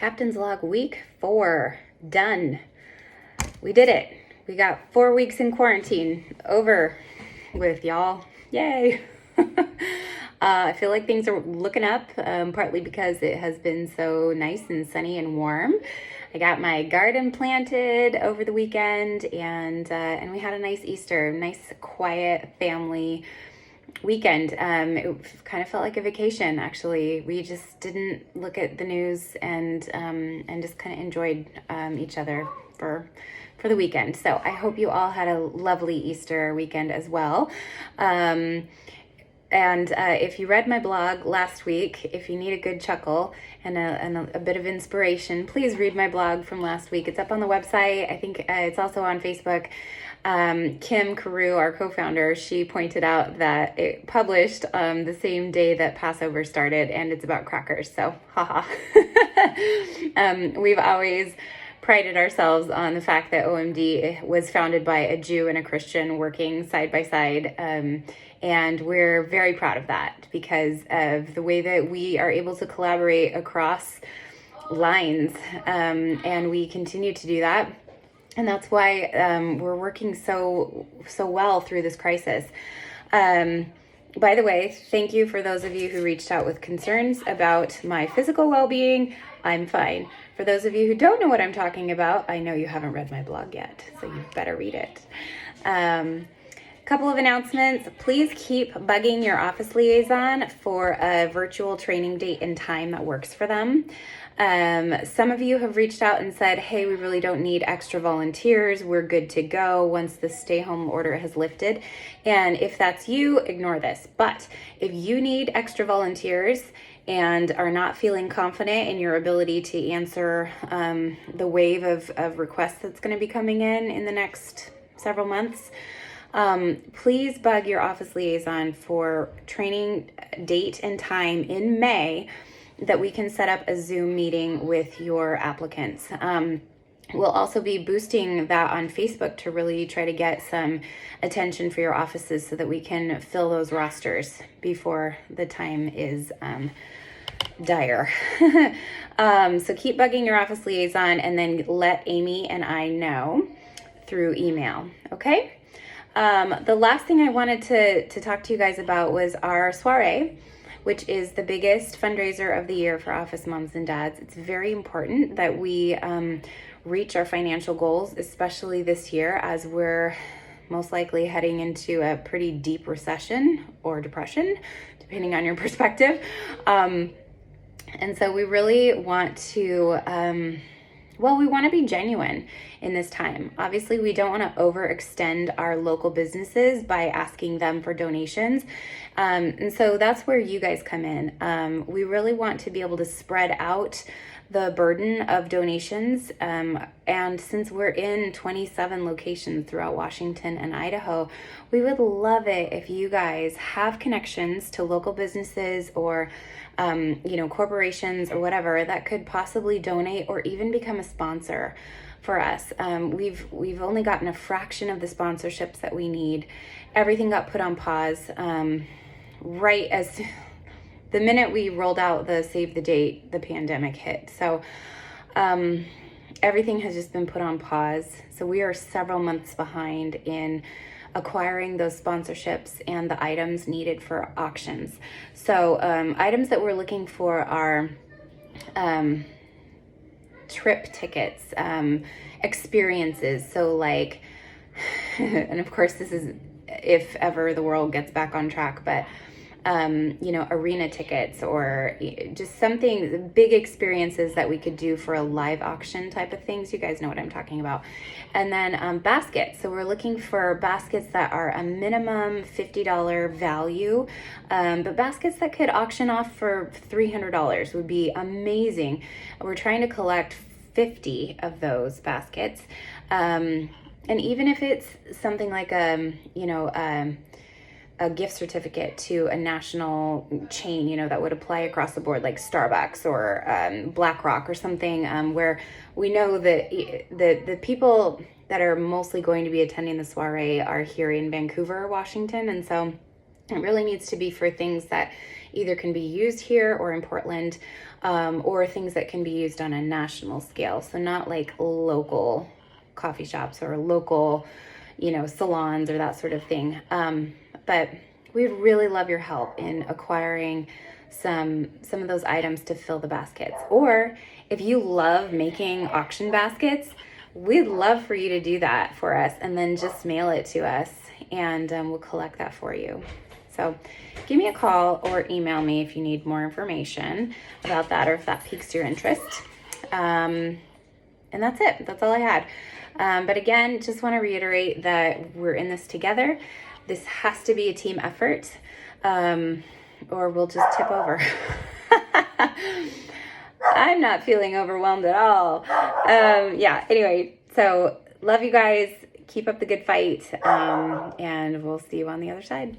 Captain's Log week 4, done. We did it. We got 4 weeks in quarantine over with, y'all. Yay. I feel like things are looking up, partly because it has been so nice and sunny and warm. I got my garden planted over the weekend, and we had a nice Easter, nice quiet family weekend. It kind of felt like a vacation, actually. We just didn't look at the news and just kind of enjoyed each other for the weekend. So I hope you all had a lovely Easter weekend as well. And if you read my blog last week, if you need a good chuckle and a bit of inspiration, please read my blog from last week. It's up on the website. I think it's also on Facebook. Kim Carew, our co-founder, she pointed out that it published the same day that Passover started, and it's about crackers. So, haha. We've always prided ourselves on the fact that OMD was founded by a Jew and a Christian working side by side. And we're very proud of that because of the way that we are able to collaborate across lines. And we continue to do that. And that's why we're working so well through this crisis. By the way, thank you for those of you who reached out with concerns about my physical well-being. I'm fine. For those of you who don't know what I'm talking about, I know you haven't read my blog yet, so you better read it. Couple of announcements. Please keep bugging your office liaison for a virtual training date and time that works for them. Some of you have reached out and said, hey, we really don't need extra volunteers. We're good to go once the stay-home order has lifted. And if that's you, ignore this. But if you need extra volunteers and are not feeling confident in your ability to answer the wave of requests that's going to be coming in the next several months, please bug your office liaison for training date and time in May that we can set up a Zoom meeting with your applicants. We'll also be boosting that on Facebook to really try to get some attention for your offices so that we can fill those rosters before the time is dire. So keep bugging your office liaison and then let Amy and I know through email, okay? The last thing I wanted to talk to you guys about was our soiree, which is the biggest fundraiser of the year for office moms and dads. It's very important that we reach our financial goals, especially this year as we're most likely heading into a pretty deep recession or depression, depending on your perspective. And so we really want to, we want to be genuine in this time. Obviously, we don't want to overextend our local businesses by asking them for donations. And so that's where you guys come in. We really want to be able to spread out the burden of donations. And since we're in 27 locations throughout Washington and Idaho, we would love it if you guys have connections to local businesses or corporations or whatever that could possibly donate or even become a sponsor for us. We've only gotten a fraction of the sponsorships that we need. Everything got put on pause right as the minute we rolled out the save the date, the pandemic hit. So everything has just been put on pause. So we are several months behind in acquiring those sponsorships and the items needed for auctions. So items that we're looking for are trip tickets, experiences. So like, and of course this is if ever the world gets back on track, but arena tickets or just something, big experiences that we could do for a live auction type of things. You guys know what I'm talking about. And then baskets. So we're looking for baskets that are a minimum $50 value, but baskets that could auction off for $300 would be amazing. We're trying to collect 50 of those baskets. And even if it's something like a gift certificate to a national chain, that would apply across the board, like Starbucks or BlackRock or something, where we know that the people that are mostly going to be attending the soiree are here in Vancouver, Washington. And so it really needs to be for things that either can be used here or in Portland, or things that can be used on a national scale. So not like local coffee shops or local, salons or that sort of thing. But we'd really love your help in acquiring some of those items to fill the baskets. Or if you love making auction baskets, we'd love for you to do that for us and then just mail it to us, and we'll collect that for you. So give me a call or email me if you need more information about that or if that piques your interest. And that's it. That's all I had. But again, just want to reiterate that we're in this together. This has to be a team effort, or we'll just tip over. I'm not feeling overwhelmed at all. Anyway, so love you guys. Keep up the good fight, and we'll see you on the other side.